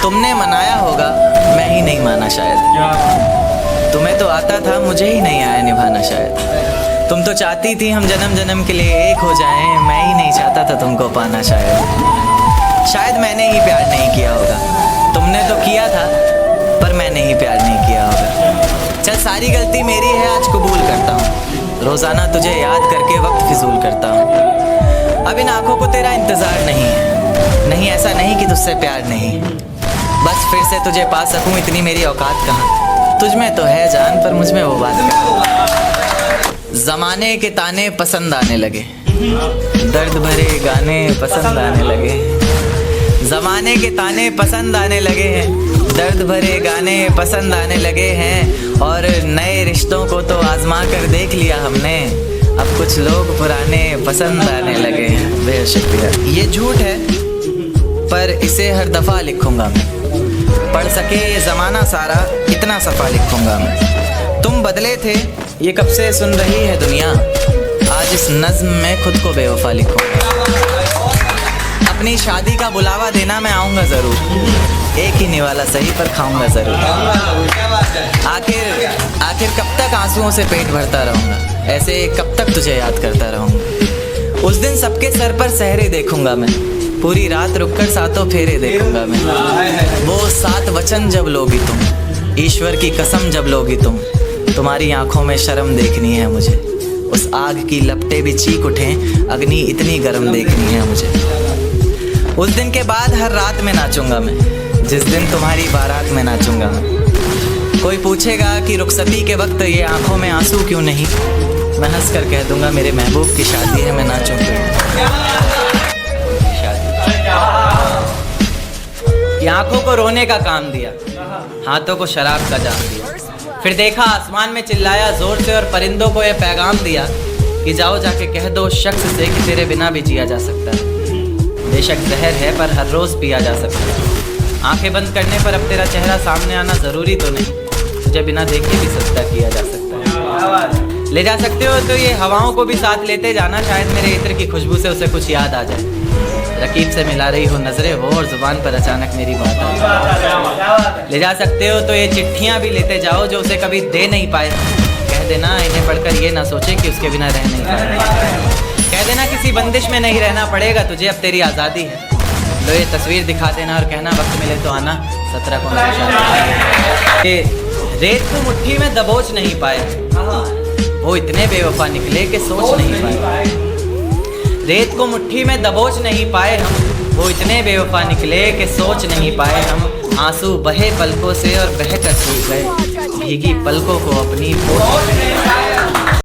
तुमने मनाया होगा, मैं ही नहीं माना शायद। तुम्हें तो आता था, मुझे ही नहीं आया निभाना शायद। तुम तो चाहती थी हम जन्म जन्म के लिए एक हो जाएं, मैं ही नहीं चाहता था तुमको पाना शायद मैंने ही प्यार नहीं किया होगा। तुमने तो किया था पर मैंने ही प्यार नहीं किया होगा। चल सारी गलती मेरी है, आज कबूल करता हूँ। रोज़ाना तुझे याद करके वक्त फिजूल करता हूँ। अब इन आँखों को तेरा इंतज़ार नहीं है, नहीं ऐसा नहीं कि तुझसे प्यार नहीं। बस फिर से तुझे पा सकूँ इतनी मेरी औकात कहाँ। तुझ में तो है जान पर मुझ में वो बात कहाँ। ज़माने के ताने पसंद आने लगे, दर्द भरे गाने पसंद आने लगे। ज़माने के ताने पसंद आने लगे हैं, दर्द भरे गाने पसंद आने लगे हैं। और नए रिश्तों को तो आजमा कर देख लिया हमने, अब कुछ लोग पुराने पसंद आने लगे हैं। बेहद शुक्रिया। ये झूठ है पर इसे हर दफ़ा लिखूंगा मैं, पढ़ सके ये ज़माना सारा इतना सफ़ा लिखूंगा मैं। तुम बदले थे ये कब से सुन रही है दुनिया, आज इस नज़्म में खुद को बेवफा लिखूंगा। अपनी शादी का बुलावा देना मैं आऊँगा ज़रूर, एक ही निवाला सही पर खाऊंगा ज़रूर। आखिर कब तक आंसुओं से पेट भरता रहूँगा, ऐसे कब तक तुझे याद करता रहूँगा। उस दिन सबके सर पर सहरे देखूंगा मैं, पूरी रात रुककर सातों फेरे देखूंगा मैं। वो 7 वचन जब लोगी तुम, ईश्वर की कसम जब लोगी तुम, तुम्हारी आंखों में शर्म देखनी है मुझे। उस आग की लपटें भी चीख उठें, अग्नि इतनी गर्म देखनी है मुझे। उस दिन के बाद हर रात में नाचूंगा मैं, जिस दिन तुम्हारी बारात में नाचूंगा मैं। कोई पूछेगा कि रुखसती के वक्त ये आंखों में आंसू क्यों नहीं, मैं हंस कर कह दूंगा मेरे महबूब की शादी है, मैं नाचूंगा। ये आंखों को रोने का काम दिया, हाथों को शराब का जाम दिया। फिर देखा आसमान में चिल्लाया जोर से और परिंदों को ये पैगाम दिया कि जाओ जाके कह दो उस शख्स से कि तेरे बिना भी जिया जा सकता है। बेशक जहर है पर हर रोज़ पिया जा सकता है। आंखें बंद करने पर अब तेरा चेहरा सामने आना ज़रूरी तो नहीं, तुझे बिना देखे भी सजदा किया जा सकता है। ले जा सकते हो तो ये हवाओं को भी साथ लेते जाना, शायद मेरे इत्र की खुशबू से उसे कुछ याद आ जाए। रकीब से मिला रही हो नजरें वो और ज़ुबान पर अचानक मेरी बात आ जाए। ले जा सकते हो तो ये चिट्ठियाँ भी लेते जाओ जो उसे कभी दे नहीं पाए। कह देना इन्हें पढ़कर ये ना सोचे कि उसके बिना रह नहीं पाए। कह देना किसी बंदिश में नहीं रहना पड़ेगा तुझे, अब तेरी आज़ादी है। लो ये तस्वीर दिखा देना और कहना वक्त मिले तो आना 17 को मेरी। रेत को मुट्ठी में दबोच नहीं पाए, वो इतने बेवफा निकले कि सोच नहीं पाए। रेत को मुट्ठी में दबोच नहीं पाए हम, वो इतने बेवफा निकले कि सोच नहीं पाए हम। आंसू बहे पलकों से और बह कर सूख गए, भीगी पलकों को अपनी